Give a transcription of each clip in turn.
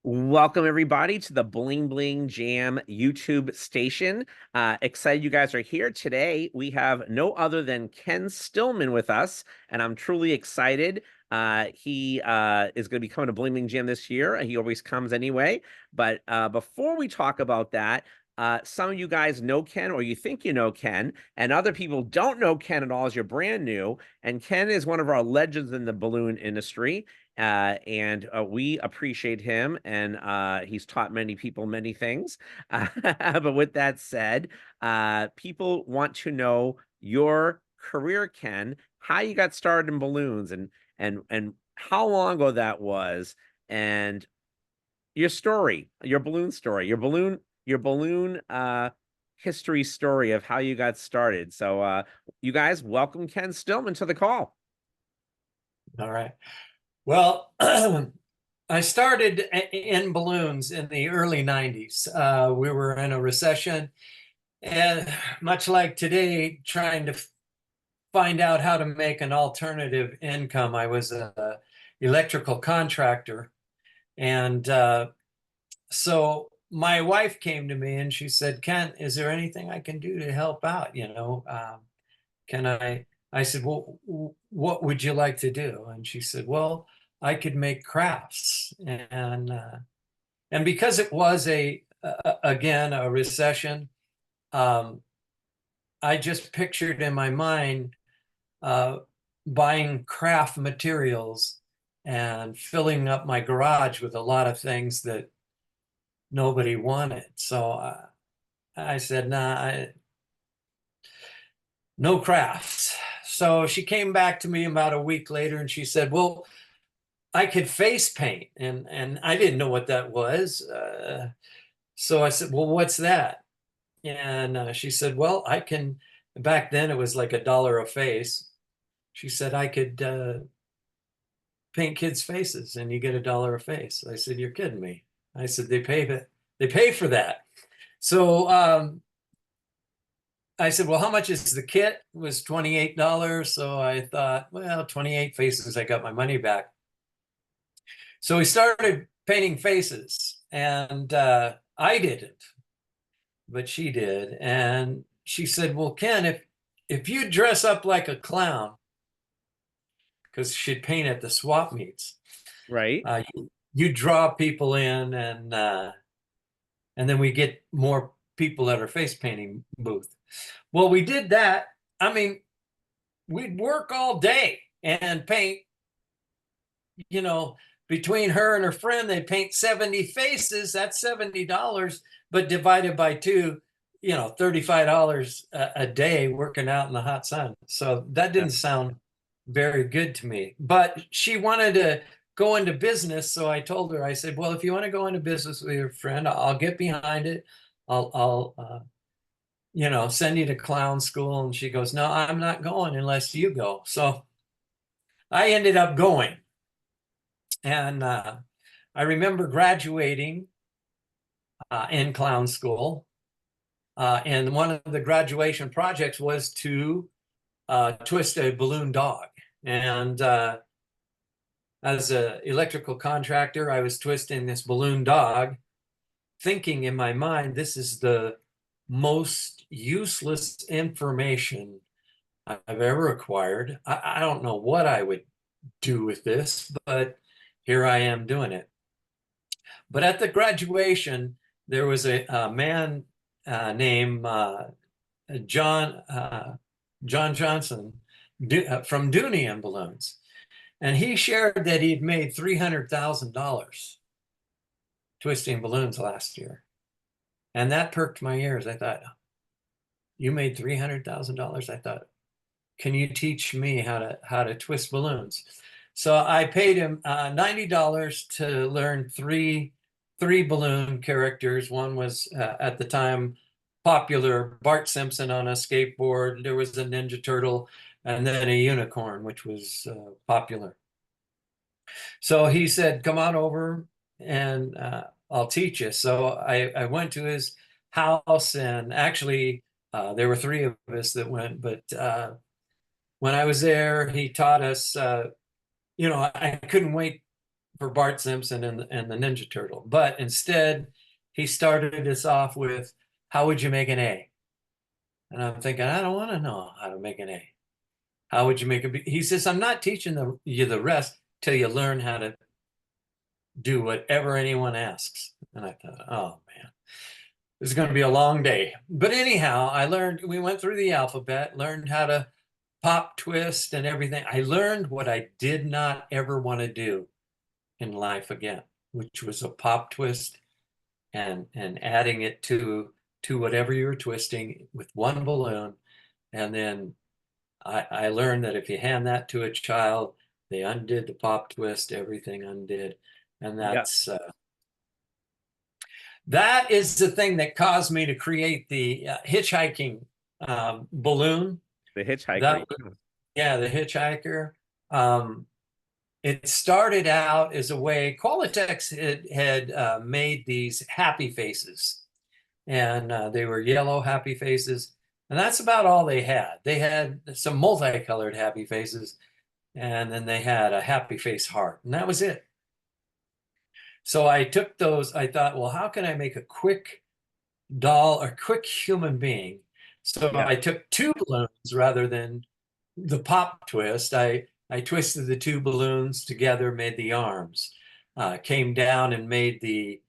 Welcome everybody to the Bling Bling Jam YouTube station. Excited you guys are here today. We have no other than Ken Stillman with us, and I'm truly excited. He is going to be coming to Bling Bling Jam this year. He always comes anyway. But before we talk about that, some of you guys know Ken, or you think you know Ken, and other people don't know Ken at all as you're brand new. And Ken is one of our legends in the balloon industry. And we appreciate him, and he's taught many people many things. But with that said, people want to know your career, Ken, how you got started in balloons, and how long ago that was, and your story, your balloon story, your balloon history story of how you got started. So, you guys, welcome Ken Stillman to the call. All right. Well, I started in balloons in the early 90s. We were in a recession, and much like today, trying to find out how to make an alternative income. I was an electrical contractor. And so my wife came to me and she said, Ken, is there anything I can do to help out? Can I said, well, what would you like to do? And she said, well, I could make crafts. And because it was again, a recession, I just pictured in my mind buying craft materials and filling up my garage with a lot of things that nobody wanted. So I said, nah, no crafts. So she came back to me about a week later and she said, well, I could face paint. And I didn't know what that was. So I said, well, what's that? And she said, well, I can, back then it was like $1 a face. She said, I could paint kids' faces and you get $1 a face. I said, you're kidding me. I said, they pay for that. So I said, well, how much is the kit? It was $28. So I thought, well, 28 faces, I got my money back. So we started painting faces, and I didn't, but she did. And she said, well, Ken, if you dress up like a clown, because she'd paint at the swap meets, Right. you draw people in, and then we get more people at our face painting booth. Well, we did that. I mean, we'd work all day and paint, between her and her friend, they paint 70 faces. That's $70, but divided by two, $35 a day working out in the hot sun. So that Yeah. didn't sound very good to me. But she wanted to go into business. So I told her, I said, well, if you want to go into business with your friend, I'll get behind it. I'll send you to clown school. And she goes, no, I'm not going unless you go. So I ended up going. And I remember graduating in clown school. And one of the graduation projects was to twist a balloon dog. And as an electrical contractor, I was twisting this balloon dog, thinking in my mind, this is the most useless information I've ever acquired. I don't know what I would do with this, but here I am doing it. But at the graduation, there was a man named John Johnson from Dooney and Balloons. And he shared that he'd made $300,000 twisting balloons last year. And that perked my ears. I thought, you made $300,000? I thought, can you teach me how to twist balloons? So I paid him $90 to learn three balloon characters. One was at the time popular Bart Simpson on a skateboard. There was a Ninja Turtle, and then a unicorn, which was popular. So he said, come on over and I'll teach you. So I went to his house, and actually there were three of us that went, but when I was there, he taught us, I couldn't wait for Bart Simpson and the Ninja Turtle. But instead, he started us off with, how would you make an A? And I'm thinking, I don't want to know how to make an A. How would you make a B? He says, I'm not teaching you the rest till you learn how to do whatever anyone asks. And I thought, oh man, this is going to be a long day. But anyhow, we went through the alphabet, learned how to pop, twist, and everything. I learned what I did not ever want to do in life again, which was a pop twist and adding it to whatever you were twisting with one balloon. And then I learned that if you hand that to a child, they undid the pop twist, everything undid. And Yeah. that is the thing that caused me to create the hitchhiking balloon. The hitchhiker. That yeah, the hitchhiker. Um, it started out as a way, Qualitex had made these happy faces, and they were yellow happy faces. And that's about all they had. They had some multicolored happy faces, and then they had a happy face heart, and that was it. So I took those, I thought, well, how can I make a quick doll or quick human being? So Yeah. I took two balloons rather than the pop twist. I twisted the two balloons together, made the arms, came down and made the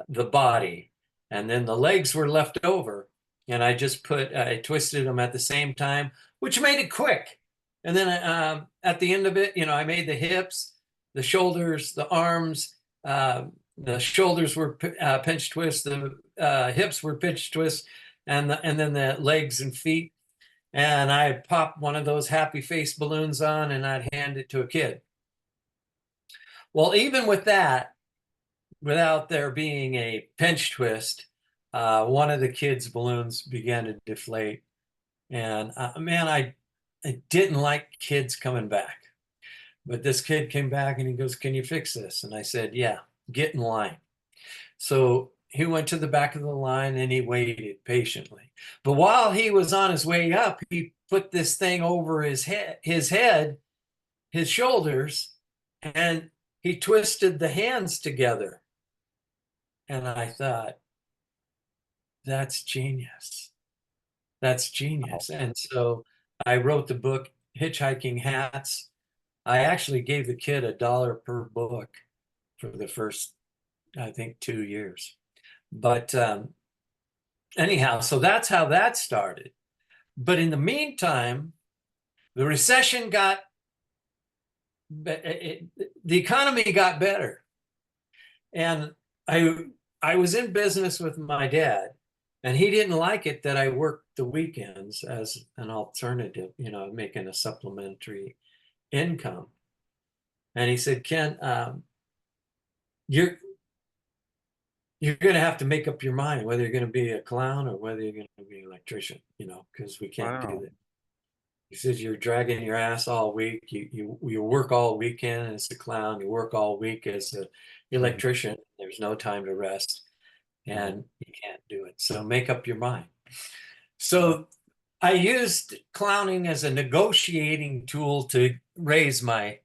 body, and then the legs were left over. And I twisted them at the same time, which made it quick. And then at the end of it, I made the hips, the shoulders, the arms. The shoulders were pinch twist, the hips were pinch twist, and then the legs and feet. And I'd pop one of those happy face balloons on and I'd hand it to a kid. Well, even with that, without there being a pinch twist, one of the kids' balloons began to deflate. And man, I didn't like kids coming back. But this kid came back and he goes, "Can you fix this?" And I said, "Yeah, get in line." So he went to the back of the line and he waited patiently. But while he was on his way up, he put this thing over his head, his shoulders, and he twisted the hands together. And I thought, that's genius. That's Wow. genius. And so I wrote the book, Hitchhiking Hats. I actually gave the kid $1 per book for the first, I think, 2 years. But anyhow, so that's how that started. But in the meantime, the recession the economy got better. And I was in business with my dad, and he didn't like it that I worked the weekends as an alternative, making a supplementary income. And he said, "Ken, you're you're going to have to make up your mind whether you're going to be a clown or whether you're going to be an electrician, because we can't do Wow. that." He says, "You're dragging your ass all week. You work all weekend as a clown. You work all week as an Mhm. electrician. There's no time to rest, Mhm. and you can't do it. So make up your mind." Mhm. So I used clowning as a negotiating tool to raise my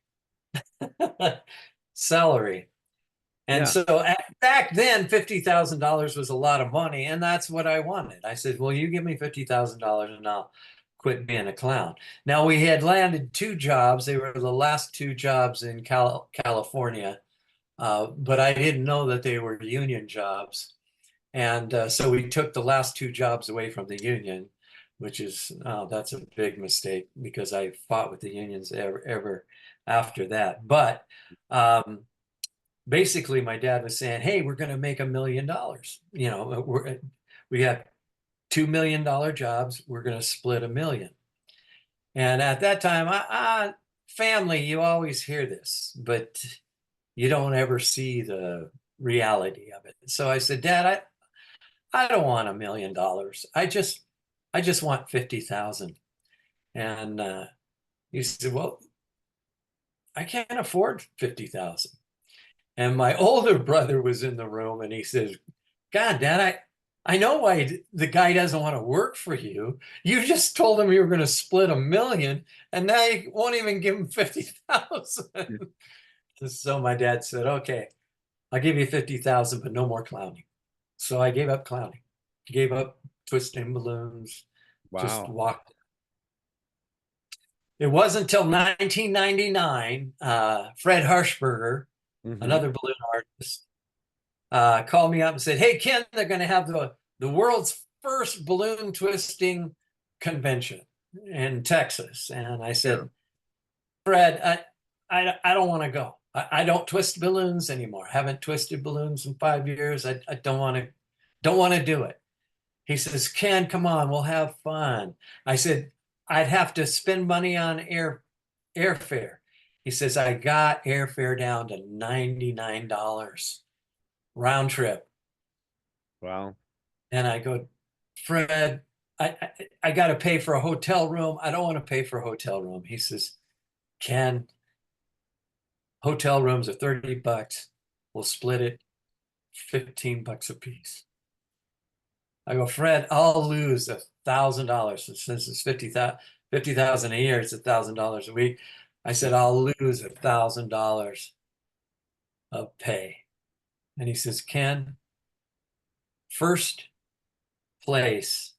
salary. And Yeah. so back then, $50,000 was a lot of money, and that's what I wanted. I said, "Well, you give me $50,000 and I'll quit being a clown." Now, we had landed two jobs. They were the last two jobs in California, but I didn't know that they were union jobs. And so we took the last two jobs away from the union, which is, that's a big mistake because I fought with the unions ever after that. But basically my dad was saying, "Hey, we're going to make $1 million. We got $2 million jobs. We're going to split 1 million." And at that time, family, you always hear this, but you don't ever see the reality of it. So I said, "Dad, I don't want $1 million. I just want 50,000." And he said, "Well, I can't afford 50,000." And my older brother was in the room and he says, "God, Dad, I know why the guy doesn't want to work for you. You just told him you were going to split 1 million, and now you won't even give him 50,000." So my dad said, okay, I'll give you 50,000, but no more clowning. So I gave up clowning, gave up twisting balloons, just Wow. walked. It wasn't until 1999, Fred Harshberger, Hmm. another balloon artist, called me up and said, hey, Ken, they're going to have the world's first balloon twisting convention in Texas. And I Yeah. said, Fred, I don't want to go. I don't twist balloons anymore. Haven't twisted balloons in 5 years. I don't want to do it. He says, Ken, come on, we'll have fun. I said, I'd have to spend money on airfare. He says, I got airfare down to $99 round trip. Wow. And I go, Fred, I got to pay for a hotel room. I don't want to pay for a hotel room. He says, Ken, hotel rooms are $30. We'll split it $15 a piece. I go, Fred, I'll lose $1,000. Since it's 50,000 a year, it's $1,000 a week. I said, I'll lose $1,000 of pay. And he says, Ken, first place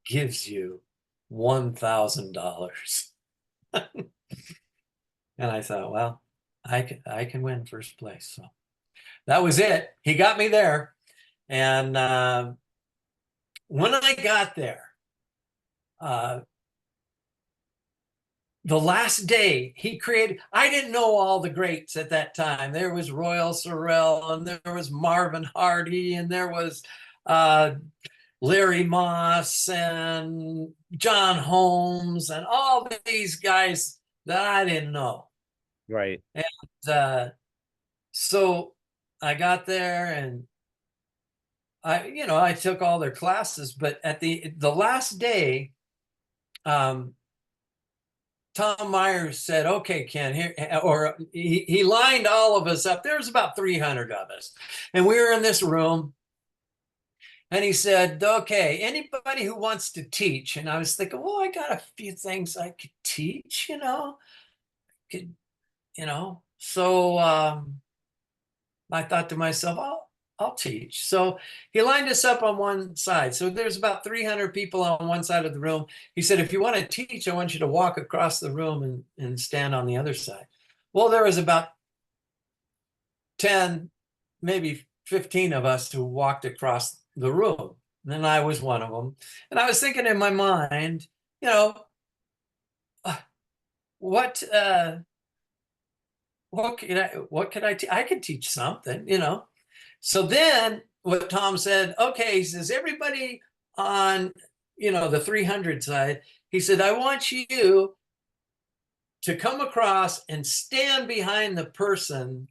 gives you $1,000. And I thought, well, I can win first place. So that was it. He got me there. And when I got there, uh, the last day he created, I didn't know all the greats at that time. There was Royal Sorrell, and there was Marvin Hardy, and there was uh, Larry Moss and John Holmes, and all these guys that I didn't know. Right. And so I got there, and I took all their classes, but at the last day, um, Tom Myers said, okay, Ken, here, or he lined all of us up. There was about 300 of us. And we were in this room. And he said, okay, anybody who wants to teach. And I was thinking, well, I got a few things I could teach, could, So I thought to myself, I'll teach. So he lined us up on one side. So there's about 300 people on one side of the room. He said, if you want to teach, I want you to walk across the room and stand on the other side. Well, there was about 10, maybe 15 of us who walked across the room. And I was one of them. And I was thinking in my mind, you know, uh, what what could I could teach something. So then what Tom said, okay, he says, everybody on, the 300 side, he said, I want you to come across and stand behind the person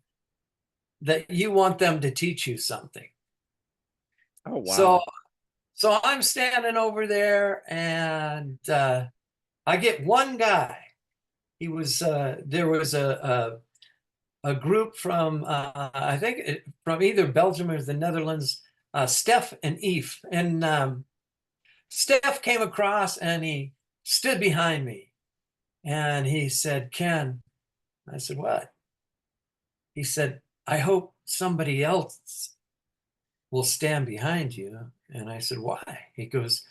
that you want them to teach you something. Oh, So, wow. so I'm standing over there, and I get one guy. There was a group from I think from either Belgium or the Netherlands, Steph and Eve. And Steph came across and he stood behind me and he said, Ken, I said, what? He said, I hope somebody else will stand behind you. And I said, why? He goes,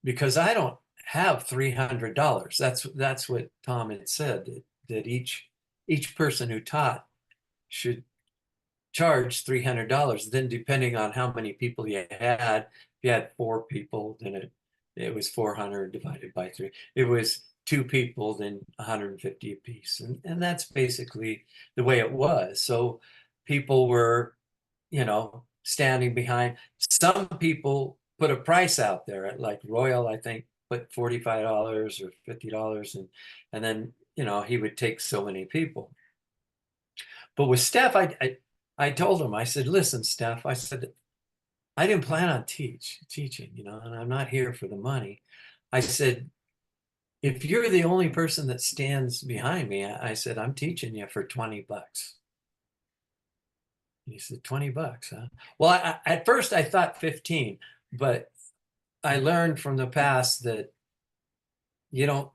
because I don't have $300. That's what Tom had said, that each person who taught should charge $300. Then depending on how many people you had, if you had 4 people, then it was 400 divided by 3. It was 2 people, then 150 a piece. And that's basically the way it was. So people were, standing behind. Some people put a price out there, at like Royal, I think, put $45 or $50, and then he would take so many people. But with Steph, I told him, I said, listen, Steph, I said, I didn't plan on teaching, and I'm not here for the money. I said, if you're the only person that stands behind me, I said, I'm teaching you for $20. He said, $20, huh? Well, at first I thought 15, but I learned from the past that you don't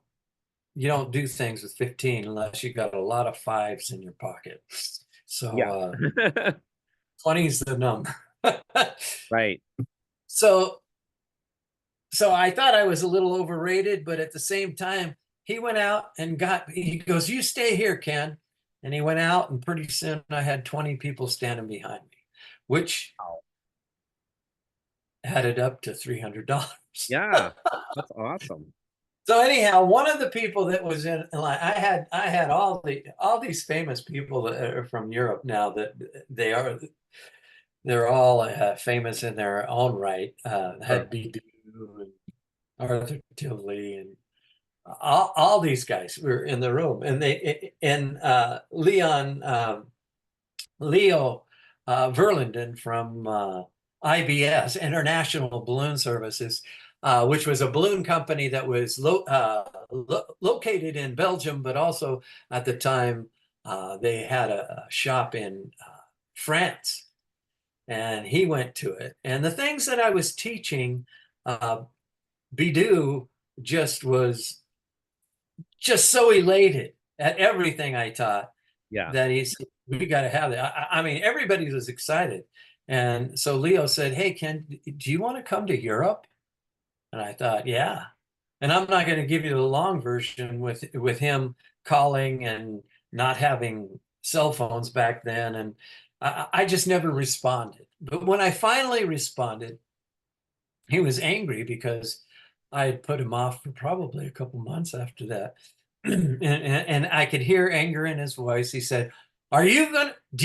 you don't do things with 15 unless you got a lot of fives in your pocket. So Yeah. 20 is the number. Right. So so I thought I was a little overrated, but at the same time, he went out and he goes, "You stay here, Ken." And he went out, and pretty soon I had 20 people standing behind me, which Wow. added up to $300. Yeah. That's awesome. So anyhow, one of the people that was in line, I had all these famous people that are from Europe now that they're all famous in their own right. Sure. Had Bidoo and Arthur Tivoli and all these guys were in the room, and Leo Verlinden from IBS, International Balloon Services, which was a balloon company that was located in Belgium, but also at the time they had a shop in France, and he went to it. And the things that I was teaching, Bidou just was just so elated at everything I taught Yeah. that he said, "We got to have it." I mean, everybody was excited. And so Leo said, "Hey, Ken, do you want to come to Europe?" And I thought, yeah. And I'm not going to give you the long version with him calling and not having cell phones back then. And I just never responded. But when I finally responded, he was angry because I had put him off for probably a couple months after that. And I could hear anger in his voice. He said, do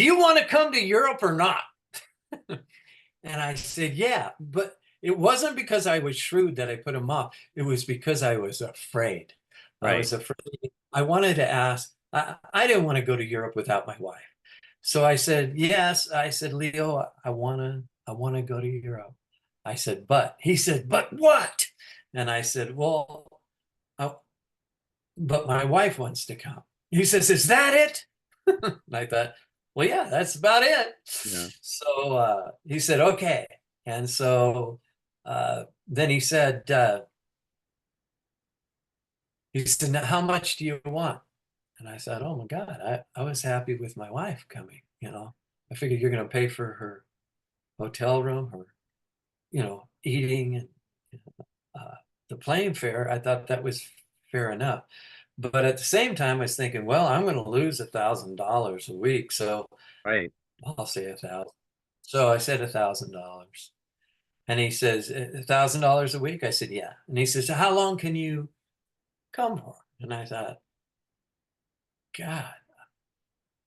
you want to come to Europe or not? And I said, yeah, but it wasn't because I was shrewd that I put him off. It was because I was afraid. I Right. was afraid. I wanted to ask, I didn't want to go to Europe without my wife. So I said, yes. I said, Leo, I want to go to Europe. I said, but he said, but what? And I said, well, uh, but my wife wants to come. He says, is that it? And I thought, well, yeah, that's about it. Yeah. So he said, okay. And so then he said, now how much do you want? And I said, oh my God, I was happy with my wife coming, you know. I figured you're going to pay for her hotel room, her, eating and uh, the plane fare. I thought that was fair enough. But at the same time, I was thinking, well, I'm going to lose $1,000 a week. So Right. I'll say 1,000. So I said $1,000. And he says, $1,000 a week? I said, yeah. And he says, how long can you come for? And I thought, God,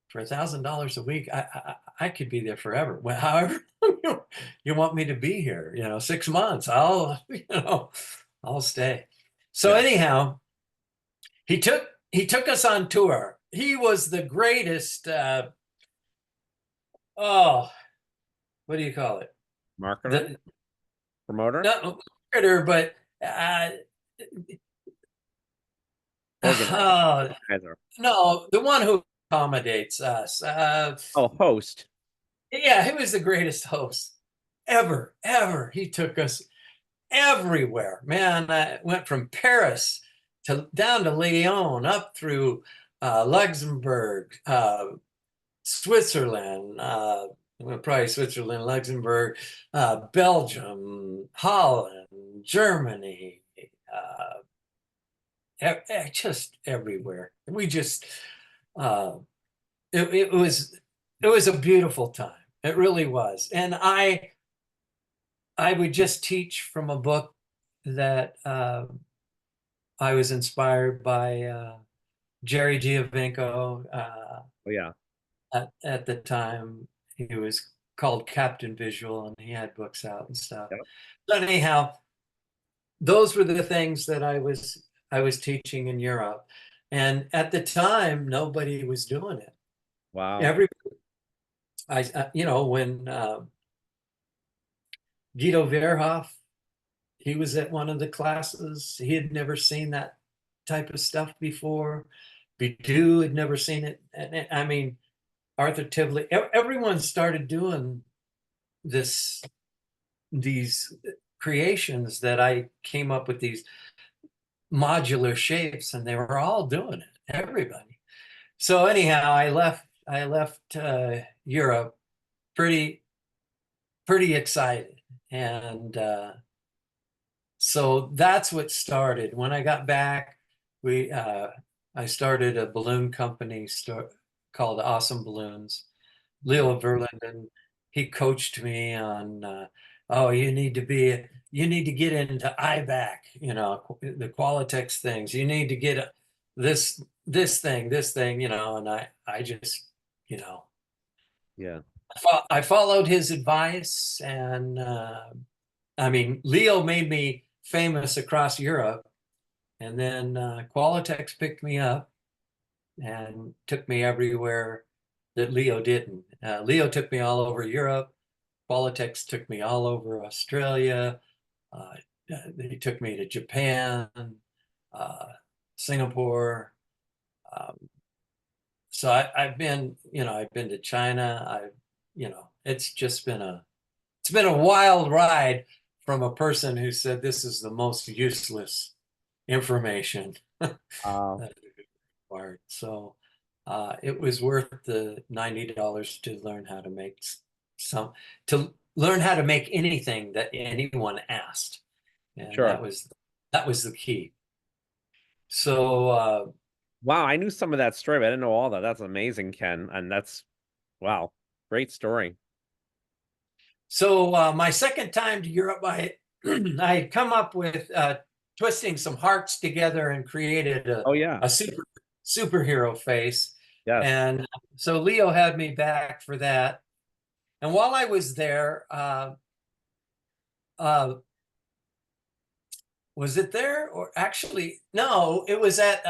for $1,000 a week, I could be there forever. Well, however you want me to be here, 6 months, I'll stay. So Yeah. anyhow, he took us on tour. He was the greatest. Oh, what do you call it? Marketer, The promoter, not marketer, but uh, organizer, oh, organizer. no, the one who accommodates us. Oh, host. Yeah, he was the greatest host ever, ever. He took us everywhere. Man, I went from Paris to down to Lyon, up through Luxembourg, Switzerland, probably Switzerland, Luxembourg, Belgium, Holland, Germany, just everywhere. We just uh, it was a beautiful time. It really was, and I would just teach from a book that I was inspired by Jerry Giovinco. Oh yeah. At the time, he was called Captain Visual, and he had books out and stuff. Yep. But anyhow, those were the things that I was teaching in Europe, and at the time, nobody was doing it. Wow. Every when Guido Verhoff, he was at one of the classes. He had never seen that type of stuff before. Bidou had never seen it. And I mean, Arthur Tivoli, everyone started doing these creations that I came up with, these modular shapes, and they were all doing it, everybody. So anyhow, I left Europe pretty pretty excited, and so that's what started. When I got back, we I started a balloon company called Awesome Balloons. Leo Verlinden, he coached me on, oh, you need to get into IBAC, the Qualitex things. You need to get this thing, and I just, you know, Yeah. I followed his advice, and I mean, Leo made me famous across Europe, and then Qualitex picked me up and took me everywhere that Leo didn't. Leo took me all over Europe. Qualitex took me all over Australia. Uh, they took me to Japan, uh, Singapore. Um, so I've been, I've been to China. It's just it's been a wild ride from a person who said this is the most useless information that Uh, it required. So it was worth the $90 to learn how to make some, to learn how to make anything that anyone asked. And sure. that was the key. So Wow, I knew some of that story, but I didn't know all that. That's amazing, Ken. And that's wow, great story. my second time to Europe, I had come up with twisting some hearts together and created Oh yeah. a superhero face. Yes. And so Leo had me back for that. And while I was there, uh, was it there, or actually no, it was at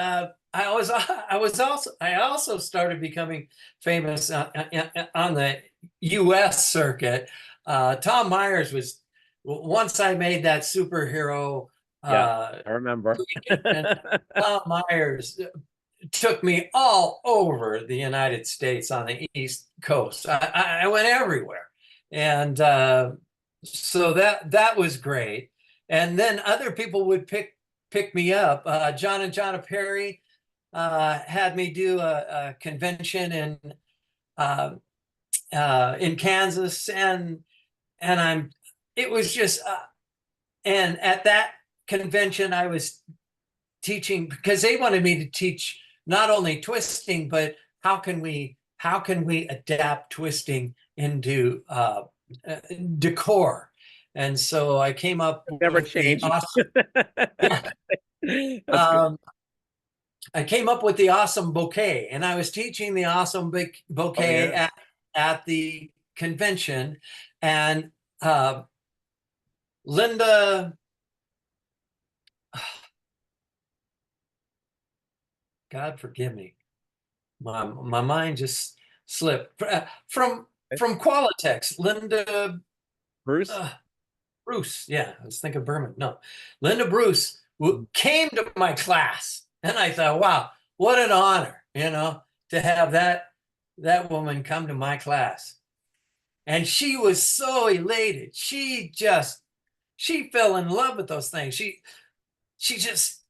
I also started becoming famous on the US circuit. Tom Myers was, once I made that superhero Yeah, uh I remember. creation, Tom Myers took me all over the United States on the East Coast. I went everywhere, and so that was great. And then other people would pick me up. John and John Perry had me do a convention in Kansas, and it was just and at that convention I was teaching, because they wanted me to teach not only twisting, but how can we adapt twisting into decor. And so I came up Never with the changed. awesome, yeah, That's good. um, I came up with the awesome bouquet, and I was teaching the awesome Oh bouquet yeah. at the convention, and Linda, God forgive me, my mind just slipped. From Qualitex, Linda Bruce? uh, Bruce. Yeah, I was thinking Berman. No, Linda Bruce came to my class, and I thought, wow, what an honor, to have that woman come to my class. And she was so elated. She fell in love with those things. She just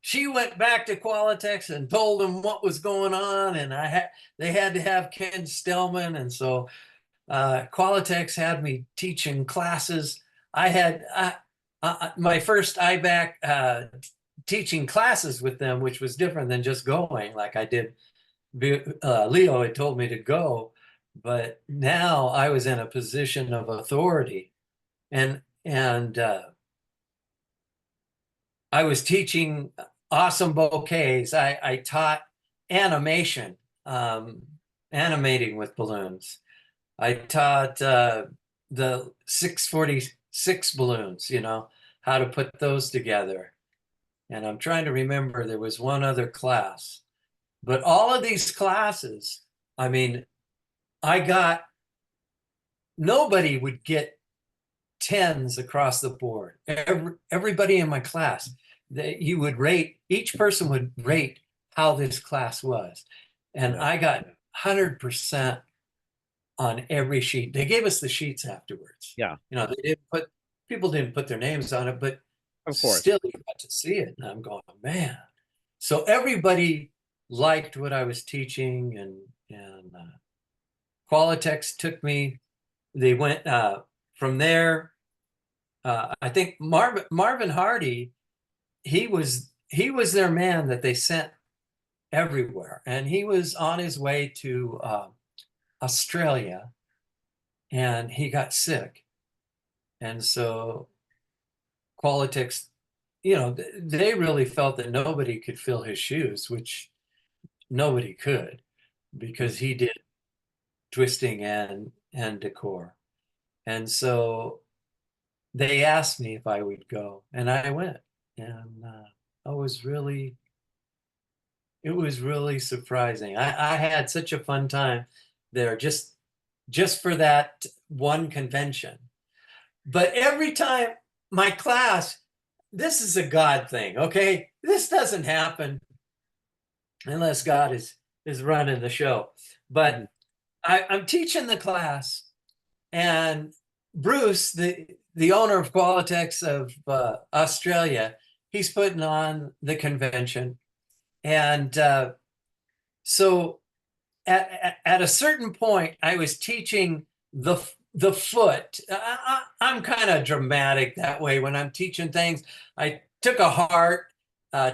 she went back to Qualitex and told them what was going on, and they had to have Ken Stillman, and so Qualitex had me teaching classes. I had my first IBAC teaching classes with them, which was different than just going like I did. Leo had told me to go, but now I was in a position of authority, and I was teaching awesome bouquets. I taught animation, um, animating with balloons. I taught the 646 balloons, how to put those together. And I'm trying to remember, there was one other class. But all of these classes, I mean, I got, nobody would get tens across the board. Everybody in my class, you would rate, each person would rate how this class was. And Yeah. I got 100% on every sheet. They gave us the sheets afterwards. Yeah. They didn't put, people didn't put their names on it, but Of course. still you got to see it. And I'm going, man. So everybody liked what I was teaching, and Qualitex took me. They went from there. I think Marvin Hardy, he was their man that they sent everywhere, and he was on his way to Australia, and he got sick, and so Qualitex, they really felt that nobody could fill his shoes, which nobody could, because he did twisting and decor. And so they asked me if I would go, and I went, and I was really, it was really surprising. I had such a fun time there, just for that one convention. But every time my class, this is a God thing, okay? This doesn't happen unless God is running the show. Mhm. But I'm teaching the class, and Bruce, the owner of Qualitex of Australia, he's putting on the convention, and so at a certain point, I was teaching the foot. I'm kind of dramatic that way when I'm teaching things. I took a heart,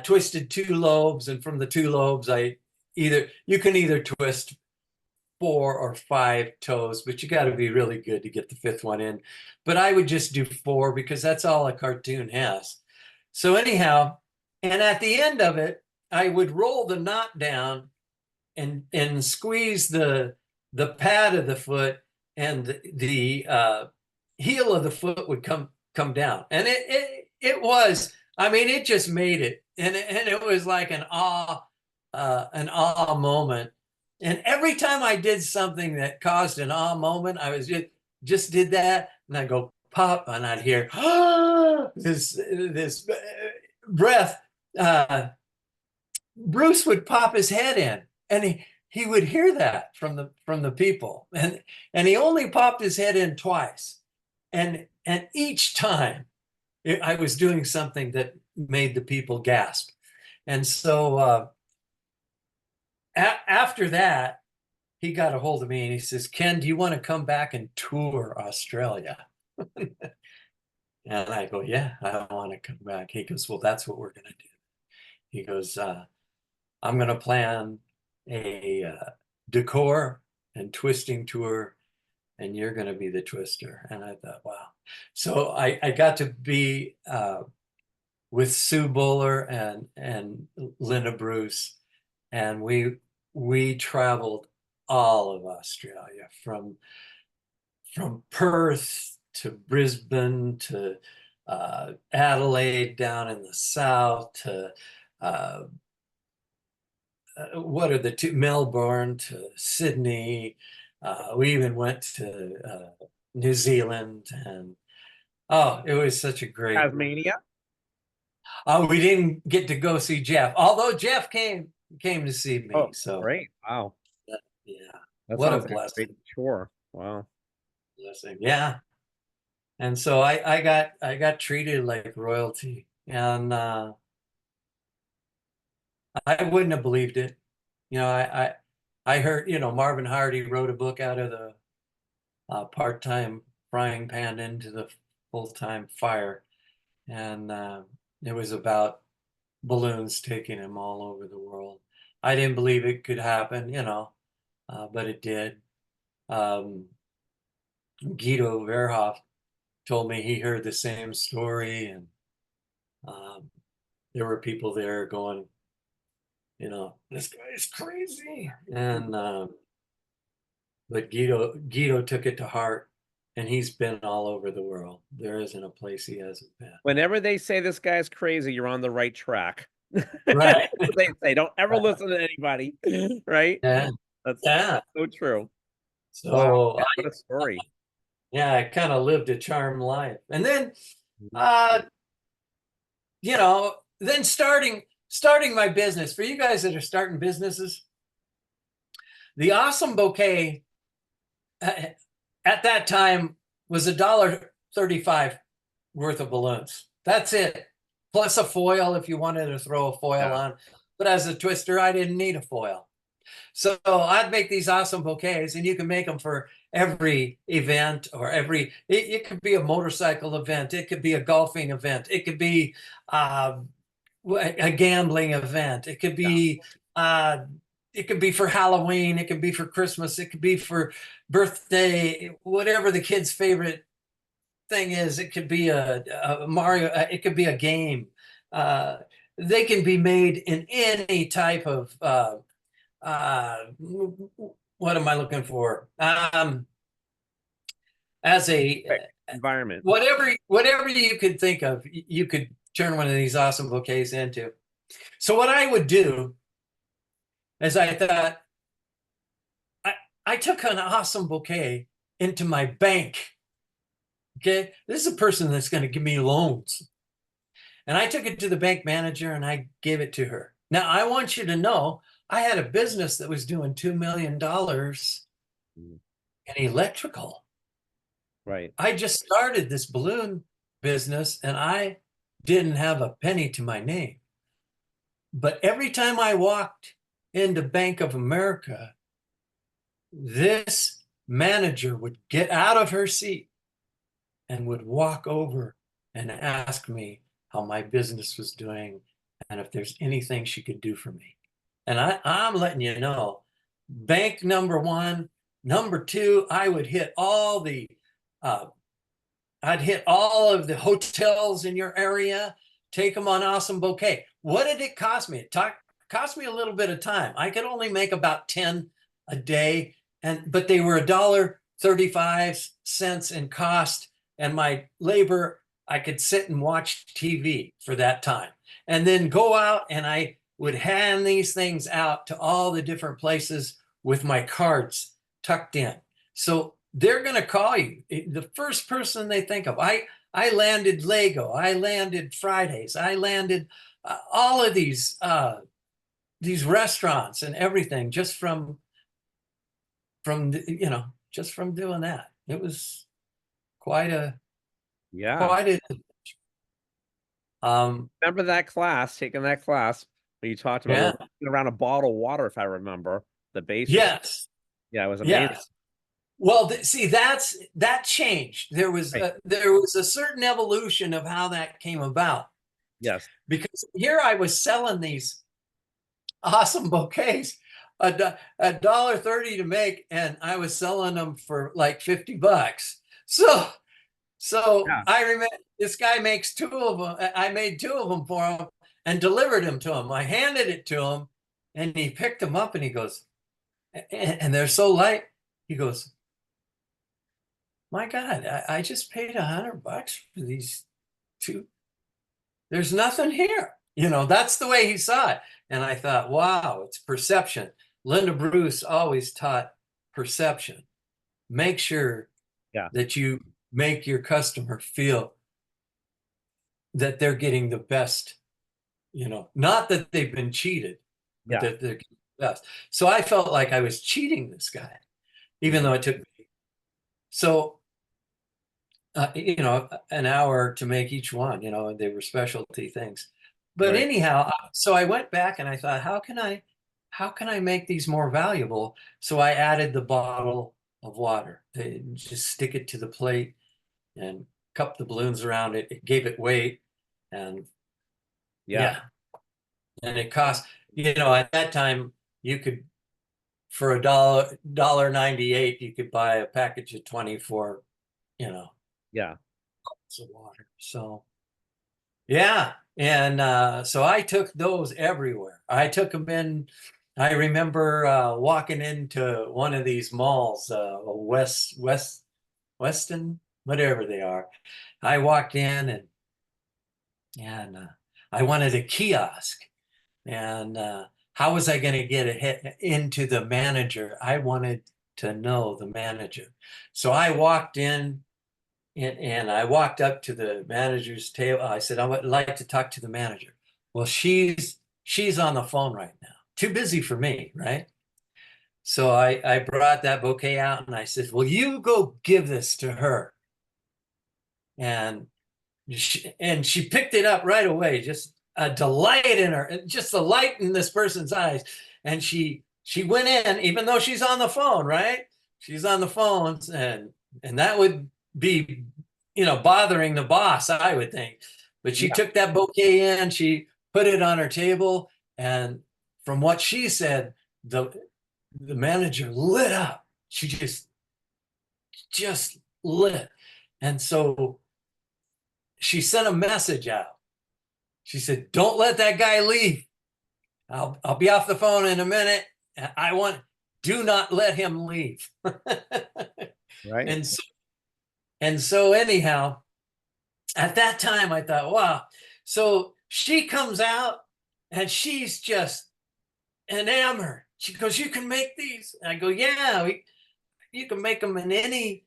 twisted two lobes, and from the two lobes, you can either twist 4 or 5 toes, but you got to be really good to get the fifth one in. But I would just do 4 because that's all a cartoon has. So anyhow, and at the end of it, I would roll the knot down and squeeze the pad of the foot, and the heel of the foot would come down, and it was, I mean, it just made it, and it was like an awe moment. And every time I did something that caused an awe moment, I was just did that, and I go pop, and I'd hear this breath. Bruce would pop his head in, and he would hear that from the people, and he only popped his head in twice, and each time I was doing something that made the people gasp. And so after that, he got a hold of me and he says, Ken, do you want to come back and tour Australia? And I go, yeah, I want to come back. He goes, well, that's what we're going to do. He goes, I'm going to plan a decor and twisting tour, and you're going to be the twister. And I thought, wow. So I got to be with Sue Buller and Linda Bruce, and we traveled all of Australia, from Perth to Brisbane to Adelaide down in the south to what are the two, Melbourne to Sydney. We even went to New Zealand, and oh, it was such a great. Tasmania. We didn't get to go see Jeff, although Jeff came to see me. Oh, So great. Wow. yeah, That what a sounds like a great blessing, tour. Wow. blessing. Yeah, and so I got treated like royalty, and I wouldn't have believed it. I heard, Marvin Hardy wrote a book out of the part-time frying pan into the full-time fire, and it was about balloons taking him all over the world. I didn't believe it could happen, but it did. Um, Guido Verhoff told me he heard the same story, and um, there were people there going, this guy's crazy. And but Guido took it to heart, and he's been all over the world. There isn't a place he hasn't been. Whenever they say this guy's crazy, you're on the right track. Right. They say, don't ever listen to anybody, right? Yeah. That's Yeah. so true. Wow. So Yeah, what a story. yeah, I kind of lived a charmed life. And then Mhm. uh, then starting my business. For you guys that are starting businesses, the awesome bouquet at that time was $1.35 worth of balloons. That's it. plus a foil if you wanted to throw a foil Yeah. on. But as a twister, I didn't need a foil. So I'd make these awesome bouquets, and you can make them for every event or it could be a motorcycle event. It could be a golfing event. It could be uh, a gambling event. Yeah. Uh, it could be for Halloween. It could be for Christmas. It could be for birthday, whatever the kid's favorite thing is. It could be a Mario. It could be a game. Uh, they can be made in any type of what am I looking for? As a Right. Environment. whatever you could think of, you could turn one of these awesome bouquets into. So what I would do is I thought I took an awesome bouquet into my bank. Okay, this is a person that's going to give me loans. And I took it to the bank manager and I gave it to her. Now, I want you to know I had a business that was doing $2 million Mm. in electrical. Right. I just started this balloon business and I didn't have a penny to my name. But every time I walked into Bank of America, this manager would get out of her seat and would walk over and ask me how my business was doing and if there's anything she could do for me. And I'm letting you know, bank number one, number two, uh, I'd hit all of the hotels in your area, take them on Awesome Bouquet. What did it cost me? It cost me a little bit of time. I could only make about 10 a day, but they were $1.35 in cost, and my labor, I could sit and watch TV for that time, and then go out and I would hand these things out to all the different places with my cards tucked in. So they're going to call you the first person they think of. I landed Lego. I landed Fridays. I landed all of these restaurants and everything just just from doing that. It was quite a Yeah. quite a Remember that class, taking that class where you talked about we were yeah. walking around a bottle of water, if I remember, the basis. Yes. Yeah, it was amazing. Yes. Well, see, that changed. Right. There was a certain evolution of how that came about, Yes. because here I was selling these awesome bouquets, a dollar 30 to make, and I was selling them for like $50. So Yeah. I remember this guy makes two of them. I made two of them for him and delivered them to him. I handed it to him, and he picked them up and he goes, and they're so light. He goes, my God, I just paid $100 for these two. There's nothing here. That's the way he saw it. And I thought, wow, it's perception. Linda Bruce always taught perception. Make sure Yeah. that you make your customer feel that they're getting the best, not that they've been cheated, but Yeah. that they're getting the best. So I felt like I was cheating this guy, even though it took me. So an hour to make each one. They were specialty things. But Right. anyhow, so I went back and I thought, how can I make these more valuable? So I added the bottle of water. They just stick it to the plate and cup the balloons around it. It gave it weight, and Yeah. yeah, and it cost. At that time, you could for a dollar 98, you could buy a package of 24. You know, Yeah. of water. So yeah, and so I took those everywhere. I took them in. I remember walking into one of these malls, Weston, whatever they are. I walked in and I wanted a kiosk, and how was I going to get into the manager? I wanted to know the manager, so I walked in. And I walked up to the manager's table. I said, I would like to talk to the manager. Well, she's on the phone right now. Too busy for me, right? So I brought that bouquet out and I said, well, you go give this to her. And and she picked it up right away. Just a delight in her, just the light in this person's eyes. And she went in, even though she's on the phone, right? She's on the phone, and that would be, bothering the boss, I would think. But she Yeah. took that bouquet in, she put it on her table, and from what she said, the manager lit up. She just lit. And so she sent a message out. She said, "Don't let that guy leave. I'll be off the phone in a minute. Do not let him leave." Right. And so, anyhow, at that time I thought, wow. So she comes out and she's just enamored. She goes, "You can make these." And I go, "Yeah, you can make them in any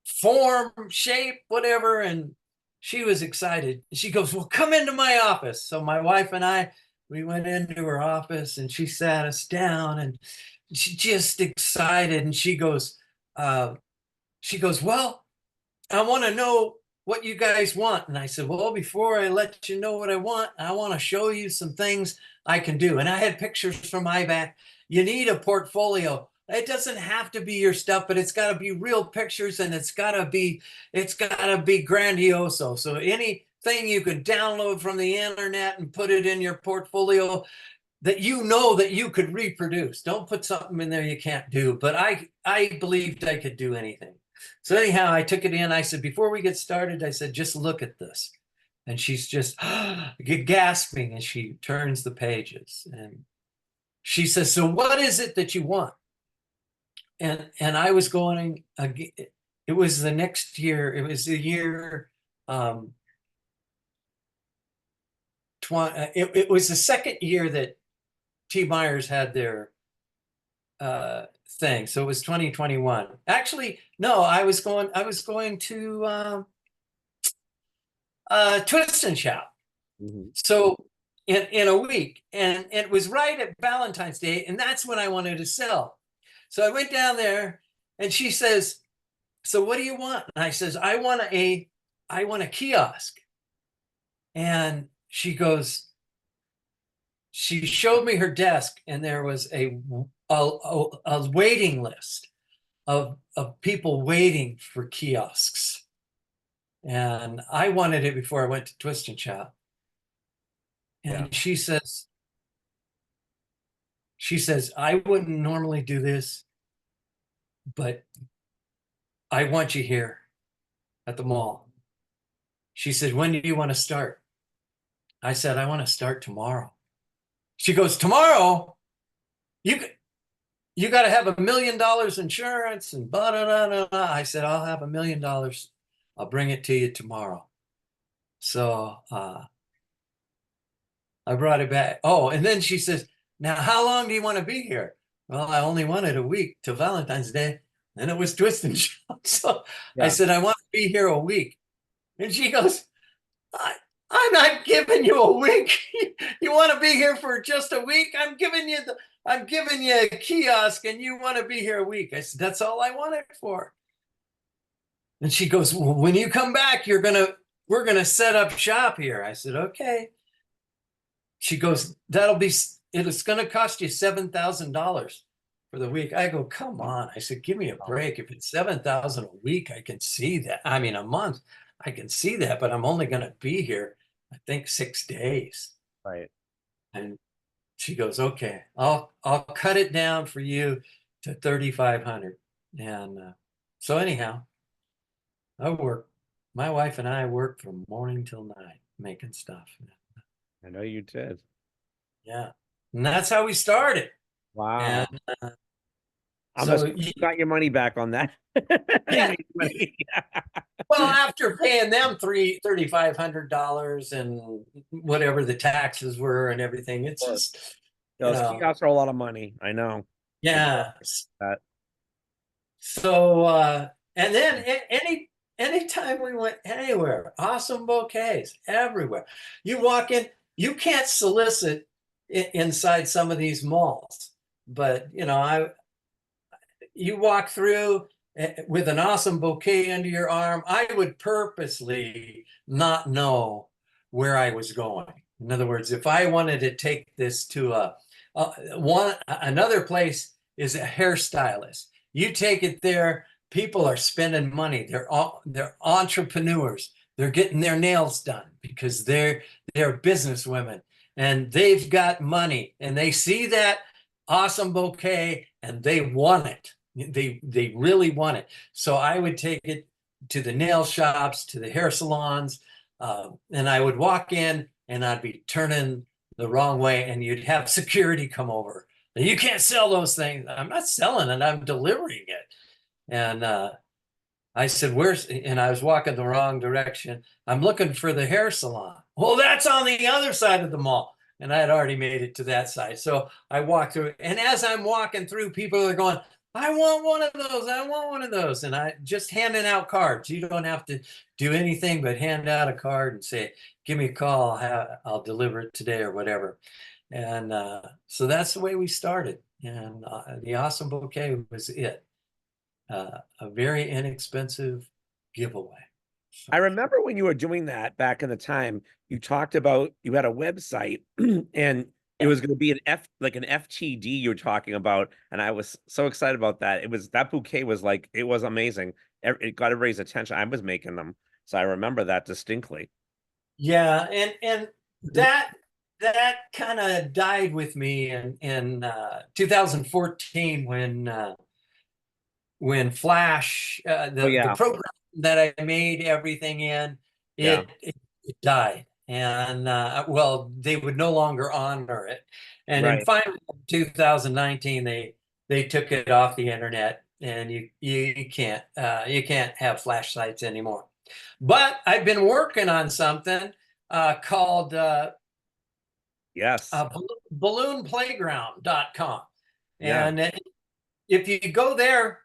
form, shape, whatever." And she was excited. She goes, "Well, come into my office." So my wife and I, we went into her office and she sat us down and she just excited. And uh, she goes, "Well, I want to know what you guys want." And I said, "Well, before I let you know what I want to show you some things I can do." And I had pictures from IBAC. You need a portfolio. It doesn't have to be your stuff, but it's got to be real pictures, and it's got to be grandioso. So anything you could download from the internet and put it in your portfolio that that you could reproduce. Don't put something in there you can't do. But I believed I could do anything. So anyhow, I took it in. I said, "Before we get started," I said, "just look at this." And she's just gasping as she turns the pages. And she says, "So what is it that you want?" And I was going, it was the next year. It was the year, it was the second year that T. Myers had their thing. So it was 2021. Actually, no, I was going to Twist and Shout. Mhm. So in a week, and it was right at Valentine's Day, and that's when I wanted to sell. So I went down there, and she says, "So what do you want?" And I says, I want a kiosk." And she showed me her desk, and there was a waiting list of people waiting for kiosks. And I wanted it before I went to Twist and Shout. Yeah. And she says, "I wouldn't normally do this, but I want you here at the mall." She said, "When do you want to start?" I said, "I want to start tomorrow." She goes, "Tomorrow? You you got to have $1 million insurance and blah, blah, blah, blah, blah." I said, "I'll have $1 million. I'll bring it to you tomorrow." So I brought it back. Oh, and then she says, "Now, how long do you want to be here?" Well, I only wanted a week till Valentine's Day. Then it was Twist and Shout. So I Yeah. said, "I want to be here a week." And she goes, I, "I'm not giving you a week. You want to be here for just a week? I'm giving you a kiosk, and you want to be here a week." I said, "That's all I want it for." And she goes, "Well, when you come back, we're gonna set up shop here." I said, "Okay." She goes, it's going to cost you $7,000 for the week. I go, "Come on." I said, "Give me a Oh, break. If it's 7,000 a week, I can see that. I mean, a month, I can see that, but I'm only going to be here, I think, 6 days." right. And she goes, "Okay, I'll cut it down for you to 3,500." And so anyhow, I work. My wife and I work from morning till night making stuff. I know you did. Yeah, and that's how we started. And Wow. I'm so, assuming you got your money back on that. You yeah, made money. well, after paying them $3,500 and whatever the taxes were and everything, it's Of course. just, Those kiosks are a lot of money. I know. yeah. That. So, and then anytime we went anywhere, awesome bouquets everywhere. You walk in, you can't solicit inside some of these malls, but you walk through with an awesome bouquet under your arm, I would purposely not know where I was going. In other words, if I wanted to take this to another place is a hairstylist. You take it there, people are spending money. They're entrepreneurs. They're getting their nails done because they're business women and they've got money and they see that awesome bouquet and they want it. They really want it. So I would take it to the nail shops, to the hair salons, and I would walk in and I'd be turning the wrong way, and you'd have security come over. You can't sell those things. I'm not selling it. I'm delivering it. And I said, "Where's?" And I was walking the wrong direction. I'm looking for the hair salon. Well, that's on the other side of the mall. And I had already made it to that side. So I walked through, and as I'm walking through, people are going, I want one of those. I want one of those. And I just handing out cards. You don't have to do anything but hand out a card and say, give me a call. I'll deliver it today or whatever. And so that's the way we started. And the awesome bouquet was it. A very inexpensive giveaway. I So, remember when you were doing that back in the time, you talked about you had a website and it yeah. was going to be an FTD you were talking about, and I was so excited about that. It was that bouquet was like it was amazing. It got everybody's attention. I was making them, so I remember that distinctly. Yeah, and that that kind of died with me in 2014 when Flash Oh the yeah, program that I made everything in yeah, it died, and well, they would no longer honor it, and in right. finally 2019 they took it off the internet, and you can't have Flash sites anymore. But I've been working on something called Yes, balloonplayground.com. yeah, And if you go there,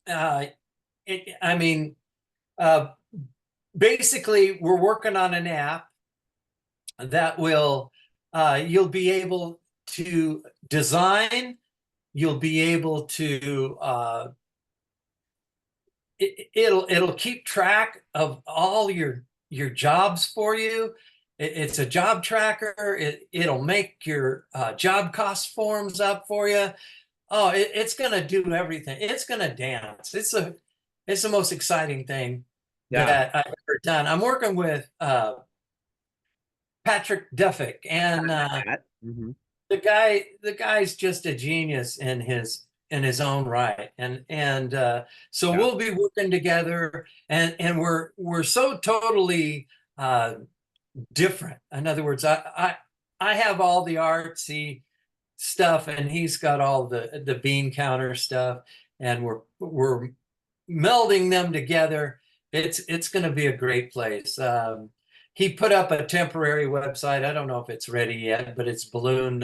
uh, I mean, uh, basically, we're working on an app that will, you'll be able to design, you'll be able to, it'll keep track of all your jobs for you. It's a job tracker. It'll make your job cost forms up for you. Oh, it's gonna do everything. It's gonna dance. It's the most exciting thing yeah. that I've ever done. I'm working with Patrick Duffick, I and met Pat. the guy's just a genius in his own right, and so Yeah, we'll be working together, and we're so totally uh, different. In other words, I have all the artsy stuff, and he's got all the bean counter stuff, and we're melding them together. It's going to be a great place. He put up a temporary website. I don't know if it's ready yet, but it's balloon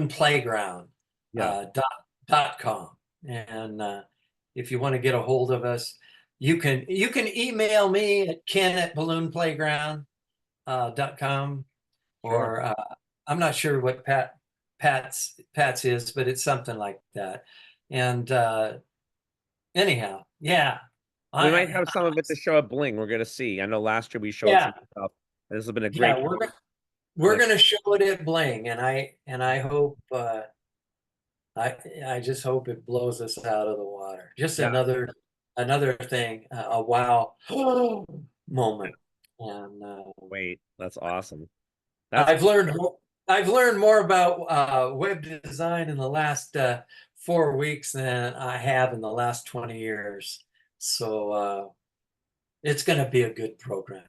playground yeah, dot com. And if you want to get a hold of us, you can email me at ken at balloonplayground.com, sure. or I'm not sure what Pat's is, but it's something like that. And anyhow, yeah, We might I have some of it to show at Bling. We're gonna see. I know last year we showed yeah some stuff. This has been a yeah great we're and a, gonna show it at Bling, and I hope I I just hope it blows us out of the water. Just yeah. another thing, a wow moment, and Wait, that's awesome. That's I've learned I've learned more about web design in the last 4 weeks than I have in the last 20 years. So it's going to be a good program.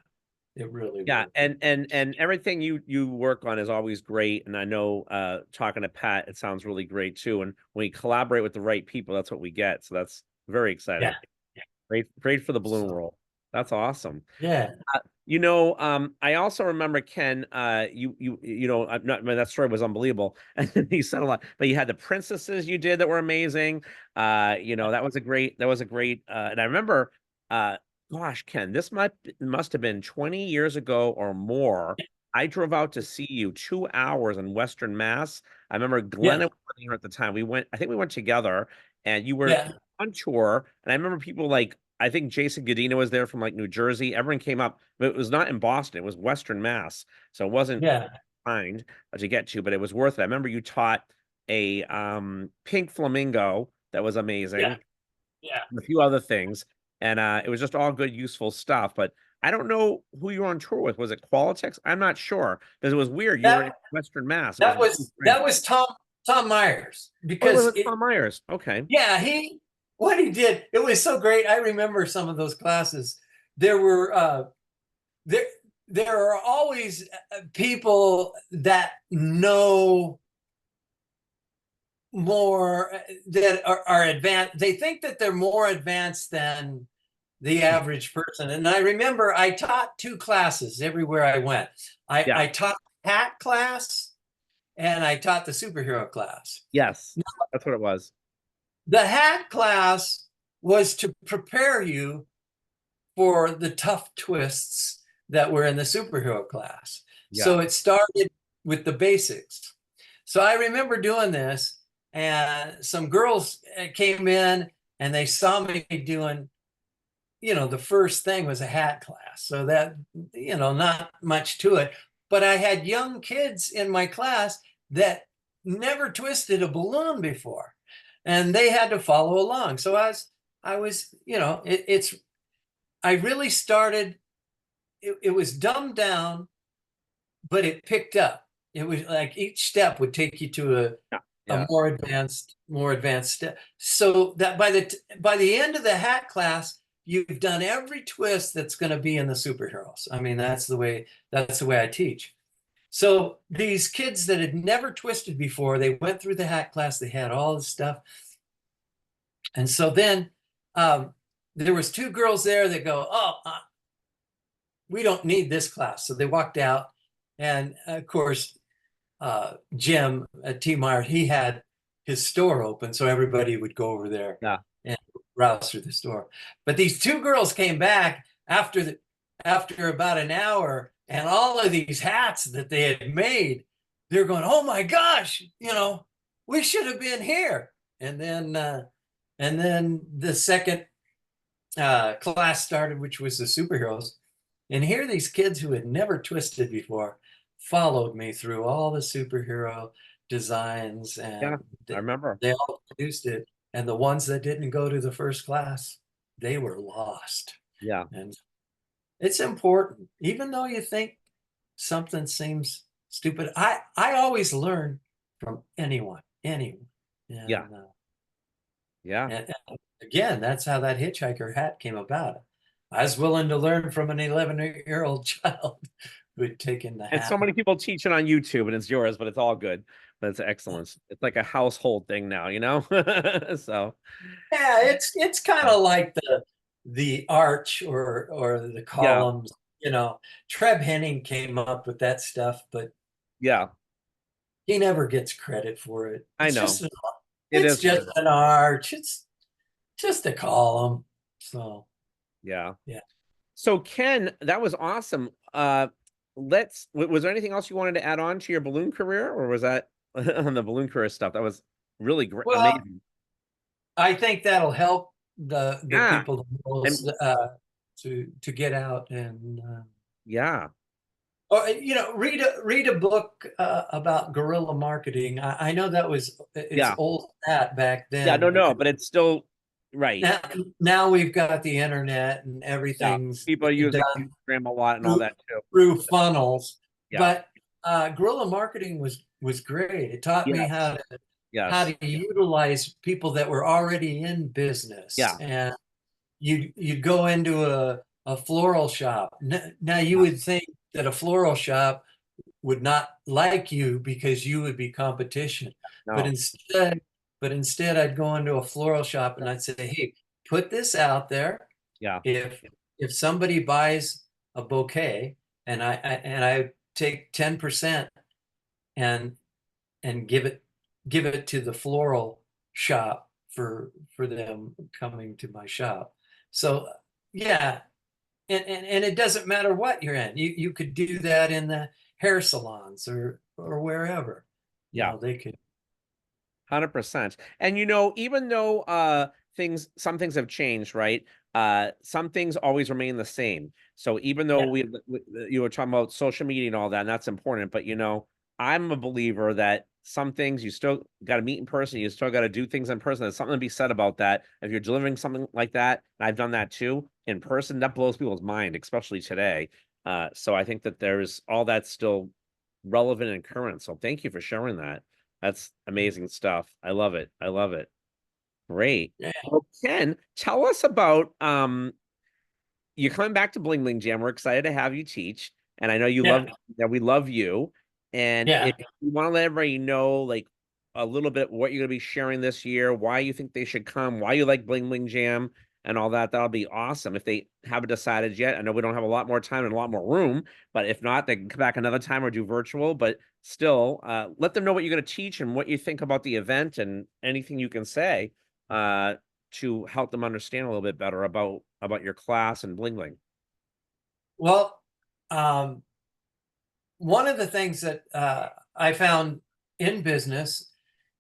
It really yeah, will be. and everything you work on is always great. And I know talking to Pat, it sounds really great too. And when we collaborate with the right people, that's what we get. So that's very exciting. Yeah. Great for the balloon So world. That's awesome. yeah, I also remember Ken, not, I mean, that story was unbelievable, and he said a lot. But you had the princesses you did that were amazing. That was a great. And I remember, uh, gosh, Ken, this must have been 20 years ago or more. I drove out to see you 2 hours in Western Mass. I remember yeah, Glenna was living here at the time. We went, I think we went together, and you were yeah. on tour, and I remember people like I think Jason Godina was there from like New Jersey. Everyone came up, but it was not in Boston. It was Western Mass, so it wasn't Yeah, kind to get to, but it was worth it. I remember you taught a pink flamingo that was yeah, amazing, yeah. and a few other things, and it was just all good, useful stuff. But I don't know who you were on tour with. Was it Qualitex? I'm not sure because it was weird. You were in That Western Mass. It was that really was strange. that was Tom Myers Oh, it because was Tom Myers. Okay. yeah, what he did, it was so great. I remember some of those classes. There were there there are always people that know more that are advanced. They think that they're more advanced than the average person. And I remember I taught two classes everywhere I went. Yeah. I taught the hat class and I taught the superhero class. Yes. That's what it was. The hat class was to prepare you for the tough twists that were in the superhero class. Yeah. So it started with the basics. So I remember doing this, and some girls came in and they saw me doing, the first thing was a hat class. So that, not much to it. But I had young kids in my class that never twisted a balloon before, and they had to follow along. So I was, I really started, it was dumbed down, but it picked up. It was like each step would take you to Yeah. a Yeah. more advanced step. So that by the end of the hat class, you've done every twist that's going to be in the superheroes. I mean, that's the way I teach. So these kids that had never twisted before, they went through the hat class, they had all this stuff. And so then there was two girls there that go, oh, we don't need this class. So they walked out. And of course, Jim at T. Meyer, he had his store open, so everybody would go over there Yeah. and browse through the store. But these two girls came back after about an hour, and all of these hats that they had made, they're going, "Oh my gosh, we should have been here." And then the second class started, which was the superheroes. And here these kids who had never twisted before followed me through all the superhero designs, and Yeah. I remember. they all produced it. And the ones that didn't go to the first class, they were lost. Yeah. And it's important, even though you think something seems stupid. I always learn from anyone. Yeah. And, Yeah. and again, that's how that hitchhiker hat came about. I was willing to learn from an 11-year-old child who had taken the And so hat. many people teach it on YouTube and it's yours, but it's all good. But it's excellence. It's like a household thing now, you know? So, Yeah, it's kind uh, of like the arch or the yeah. columns. Treb Henning came up with that stuff, but Yeah. he never gets credit for it. I know. It It's is what just it is. an arch. It's just a column. So Yeah. yeah. So Ken, that was awesome. Was there anything else you wanted to add on to your balloon career, or was that on the balloon career stuff? That was really great, Well, amazing. I think that'll help the Yeah. people the And most, to get out and yeah. or read a book about guerrilla marketing. I know that was it's Yeah. old hat back Yeah, no, then no, because but it's still right. now we've got the internet and Yeah. everything's People are using done Instagram a lot and all through, that too. through funnels. Yeah. But guerrilla marketing was great. It taught me how Yes. to how Yes. to utilize people that were already in business. Yeah. And you'd go into a floral shop. Now you Yeah. would think that a floral shop would not like you because you would be competition. But No. instead, but instead I'd go into a floral shop and I'd say, hey, put this out there. Yeah. If somebody buys a bouquet and I take 10% and give it to the floral shop for them coming to my shop. So yeah, and it doesn't matter what you're in. You could do that in the hair salons or wherever. Yeah. They could. 100%. And even though some things have changed, right? Some things always remain the same. So even though Yeah. you were talking about social media and all that, and that's important, but I'm a believer that some things you still got to meet in person. You still got to do things in person. There's something to be said about that. If you're delivering something like that, and I've done that too in person, that blows people's mind, especially today. So I think that there's all that's still relevant and current. So thank you for sharing that. That's amazing stuff. I love it. I love it. Great. Yeah. Well, Ken, tell us about you're coming back to Bling Bling Jam. We're excited to have you teach. And I know you Yeah. love that we love you. And Yeah. if you want to let everybody know like a little bit what you're gonna be sharing this year, why you think they should come, why you like Bling Bling Jam and all that, that'll be awesome. If they haven't decided yet, I know we don't have a lot more time and a lot more room, but if not, they can come back another time or do virtual. But still, let them know what you're gonna teach and what you think about the event and anything you can say. To help them understand a little bit better about your class and Bling Bling. Well, one of the things that I found in business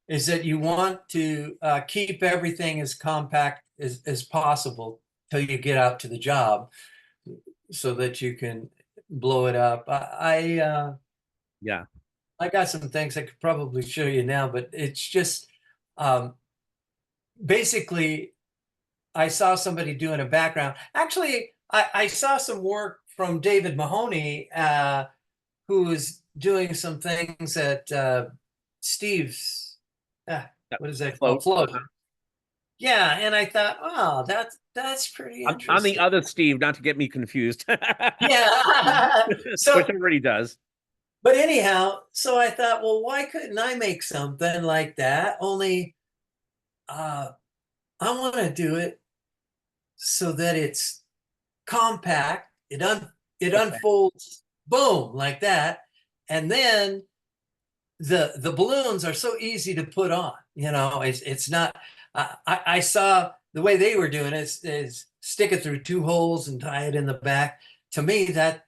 is that you want to keep everything as compact as possible till you get out to the job so that you can blow it up. Yeah. I got some things I could probably show you now, but it's just um, basically I saw somebody doing a background. Actually, I saw some work from David Mahoney, who was doing some things at Steve's. Yeah. What is that called? Float. Float. Yeah, and I thought, oh, that's pretty I'm the interesting. other Steve, not to get me confused. Yeah. Which So, everybody does. but anyhow, so I thought, well, why couldn't I make something like that? Only uh, I want to do it so that it's compact. It Okay. unfolds, boom, like that, and then the balloons are so easy to put on. It's not. I saw the way they were doing it is stick it through two holes and tie it in the back. To me, that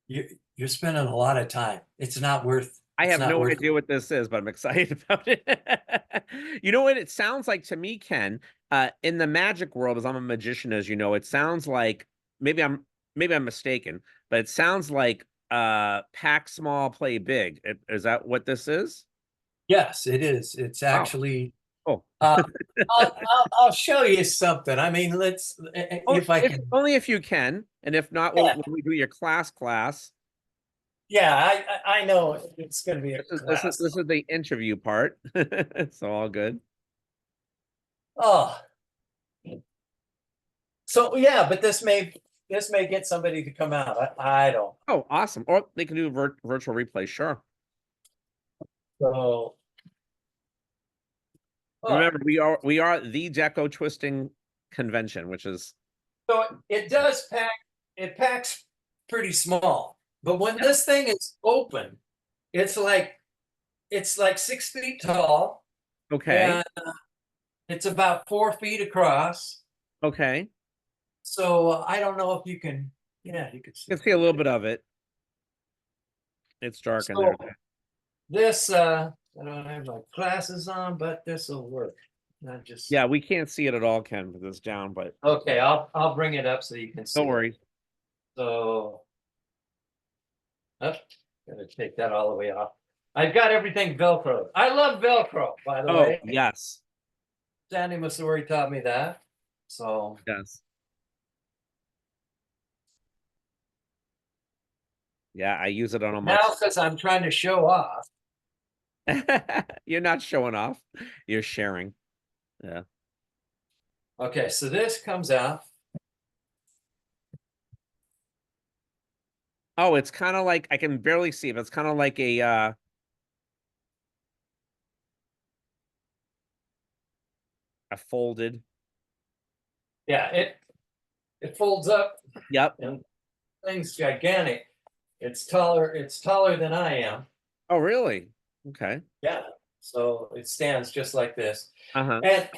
you're you're spending a lot of time. It's not worth. I It's have not no worth. idea what this is, but I'm excited about it. You know what it sounds like to me, Ken? In the magic world, as I'm a magician, as you know, it sounds like maybe I'm maybe I'm mistaken, but it sounds like pack small, play big. Is that what this is? Yes, it is. It's Wow. actually. Oh. Uh, I'll show you something. I mean, let's Oh, if I if can. only if you can, and if not, Yeah, when we do your class. yeah. I know it's going to be a class. This is the interview part. So all good. Oh, so yeah, but this may get somebody to come out. I don't. Oh, awesome. Or they can do a virtual replay. Sure. So oh, Remember, we are the Deco twisting convention, which is so it does pack. It packs pretty small, but when yeah. this thing is open, it's like it's like 6 feet tall Okay. and it's about 4 feet across. Okay. So I don't know if you can. Yeah, you can see You can a see a little little bit. bit of it. It's dark in So there. this I don't have my glasses on, but this will work. Not just Yeah, we can't see it at all, Ken, with this down, but okay. I'll bring it up so you can don't see it. worry. So oh, gotta take that all the way off. I've got everything Velcro. I love Velcro, by the Oh, way. yes. Sandy Missouri taught me that. So Yes. Yeah, I use it on all my now, because I'm trying to show off. You're not showing off. You're sharing. Yeah. Okay, so this comes out. Oh, it's kind of like I can barely see, but it's kind of like a folded. Yeah, it folds up Yep. and thing's gigantic. It's taller. It's taller than I am. Oh, really? Okay. Yeah. So it stands just like this. Uh-huh. And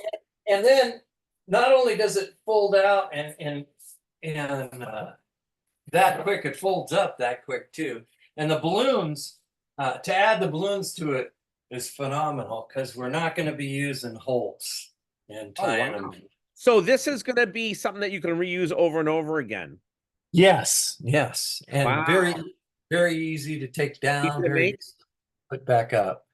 and then not only does it fold out and that quick, it folds up that quick too. And the balloons, to add the balloons to it is phenomenal because we're not going to be using holes and Oh, tying them. wow. So this is going to be something that you can reuse over and over again. Yes, yes, and very, Wow. very easy to take Easy down, to very make. easy to put back up.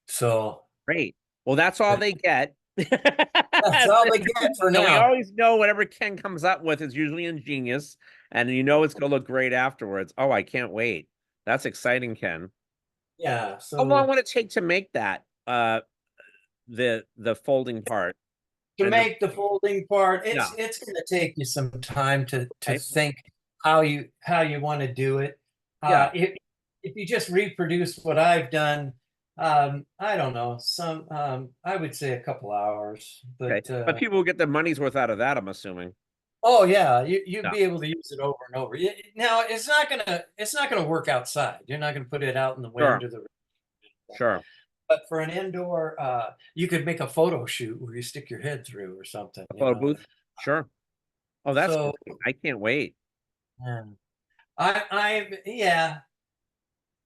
So Great. Well, that's all they get. that's all they get for And we now. always know whatever Ken comes up with is usually ingenious, and you know it's going to look great afterwards. Oh, I can't wait. That's exciting, Ken. Yeah. How long So would it take to make that? The folding part to and the make the folding part, yeah. it's going to take you some time to Okay. think how you want to do it. Yeah. If you just reproduce what I've done, I don't know, I would say a couple hours, Okay. but But people will get their money's worth out of that, I'm assuming. oh yeah, you'd Yeah. be able to use it over and over. Now it's not gonna work outside. You're not gonna put it out in the wind Sure. or the. Sure. But for an indoor, you could make a photo shoot where you stick your head through or something, A you photo know. booth. Sure. Oh, that's So great. I can't wait. yeah. Yeah,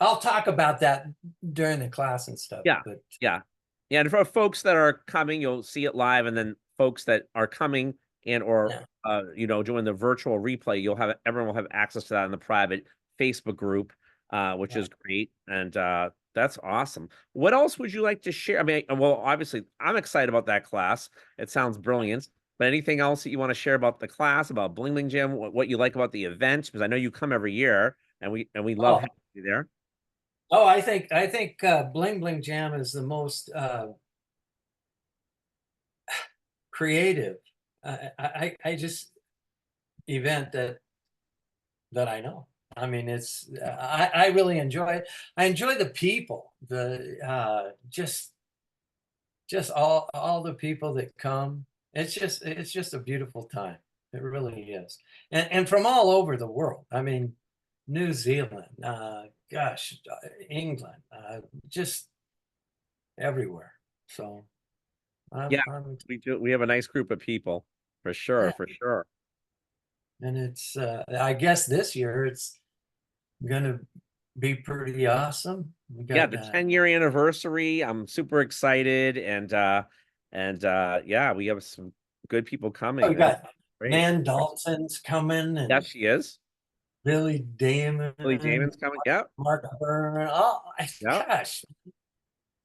I'll talk about that during the class and stuff. Yeah. But Yeah. Yeah. And for folks that are coming, you'll see it live, and then folks that are coming and or yeah, doing the virtual replay, you'll have everyone will have access to that in the private Facebook group, which yeah. is great. And that's awesome. What else would you like to share? I mean, well, obviously, I'm excited about that class. It sounds brilliant. But anything else that you want to share about the class, about Bling Bling Gym, what you like about the event? Because I know you come every year, and we love Oh, having you there. I think Bling Bling Jam is the most creative. I just event that I know. I mean, I really enjoy it. I enjoy the people, the just all the people that come. It's just a beautiful time. It really is, and from all over the world. I mean, New Zealand, England, just everywhere. So Yeah, I'm we do. We have a nice group of people for sure, yeah, for sure. and I guess this year it's gonna be pretty awesome. We Yeah, got the 10-year anniversary. I'm super excited, and yeah, we have some good people we coming. That'll be got great. Nan Dalton's coming Yes, and she is. Billy Billy Damon, Damon's coming. Yep, Mark Byrne. Oh yep, gosh,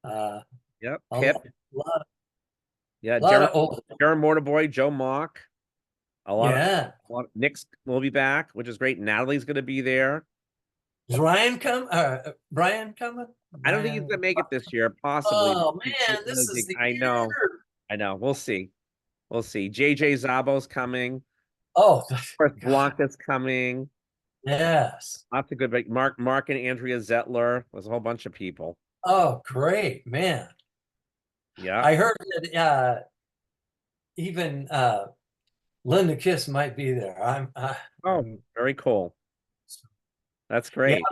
uh, yep. a Pip. lot, Yeah, lot Darren, of old. Darren Mortarboy, Joe Mock. Yeah, Nick's will be back, which is great. Natalie's going to be there. is Ryan come? Brian coming? I don't think he's Brian. going to make it this year, possibly. Oh He's man, really this is big. the I know. year. I know. We'll see. We'll see. JJ Zabo's coming. Oh Of course, God, Blanca's coming. yes. Lots of good, like Mark and Andrea Zettler. There's a whole bunch of people. Oh great, man. Yeah. I heard that even Linda Kiss might be there. Oh, very cool. That's Yeah, great.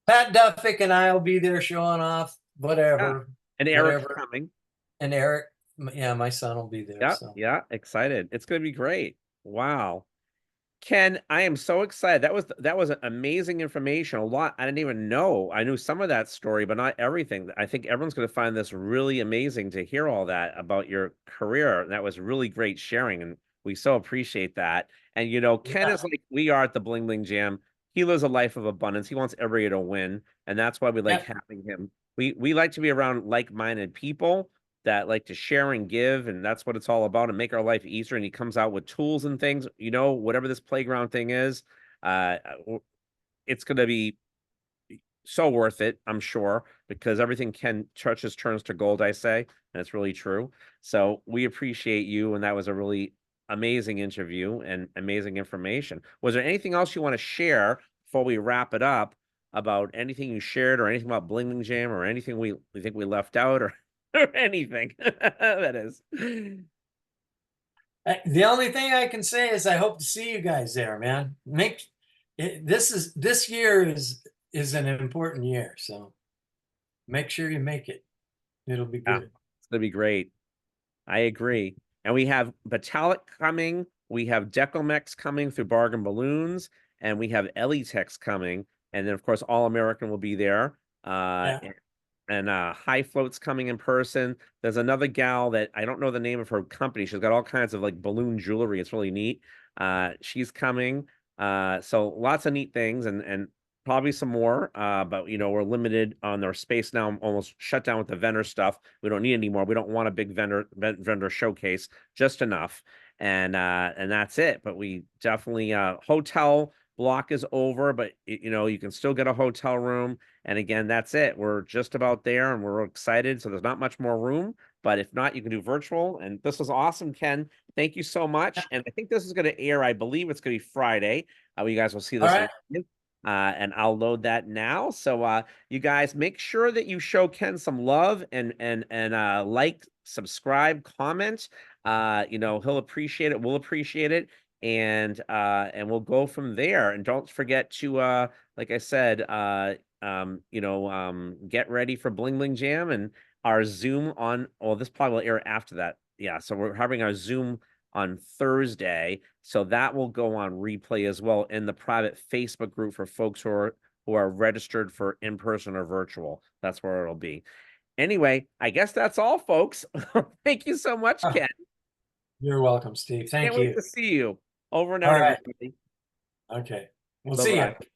Pat Duffick and I will be there showing off Yeah. whatever, And Eric's whatever. coming. And Eric, yeah, my son will be there. Yeah. So Yeah. Excited. It's going to be great. Wow. Ken, I am so excited. That was amazing information. A lot I didn't even know. I knew some of that story, but not everything. I think everyone's going to find this really amazing to hear all that about your career. That was really great sharing, and we so appreciate that. And Ken yeah, is like we are at the Bling Bling Jam. He lives a life of abundance. He wants everybody to win, and that's why we like yeah, having him. We like to be around like-minded people that like to share and give, and that's what it's all about, and make our life easier. And he comes out with tools and things, whatever this playground thing is, uh, it's going to be so worth it, I'm sure, because everything Ken touches turns to gold, I say, and it's really true. So we appreciate you, and that was a really amazing interview and amazing information. Was there anything else you want to share before we wrap it up about anything you shared or anything about Bling Bling Jam or anything we think we left out or, or anything that is? The only thing I can say is I hope to see you guys there, man. This year is an important year, so make sure you make it. It'll be Yeah, good. it's gonna be great. I agree. And we have Batalic coming, we have Decomex coming through Bargain Balloons, and we have Elitex coming, and then of course All American will be there. Yeah. and High Float's coming in person. There's another gal that I don't know the name of her company. She's got all kinds of like balloon jewelry. It's really neat. She's coming. So lots of neat things and probably some more. But we're limited on our space now. I'm almost shut down with the vendor stuff. We don't need any more. We don't want a big vendor showcase, just enough. And that's it. But we definitely hotel block is over, but you can still get a hotel room. And again, that's it. We're just about there and we're excited. So there's not much more room. But if not, you can do virtual. And this was awesome, Ken. Thank you so much. And I think this is going to air, I believe it's going to be Friday. You guys will see All this right. live. And I'll load that now. So you guys make sure that you show Ken some love and like, subscribe, comment. He'll appreciate it. We'll appreciate it. And we'll go from there. And don't forget to like I said, get ready for Bling Bling Jam and our Zoom on, well, this probably will air after that. Yeah, so we're having our Zoom on Thursday. So that will go on replay as well in the private Facebook group for folks who are registered for in-person or virtual. That's where it'll be. Anyway, I guess that's all, folks. Thank you so much, Oh, Ken. you're welcome, Steve. Can't Thank wait you. to see you. Over and All out, right. everybody. Okay. We'll see you. Bye-bye.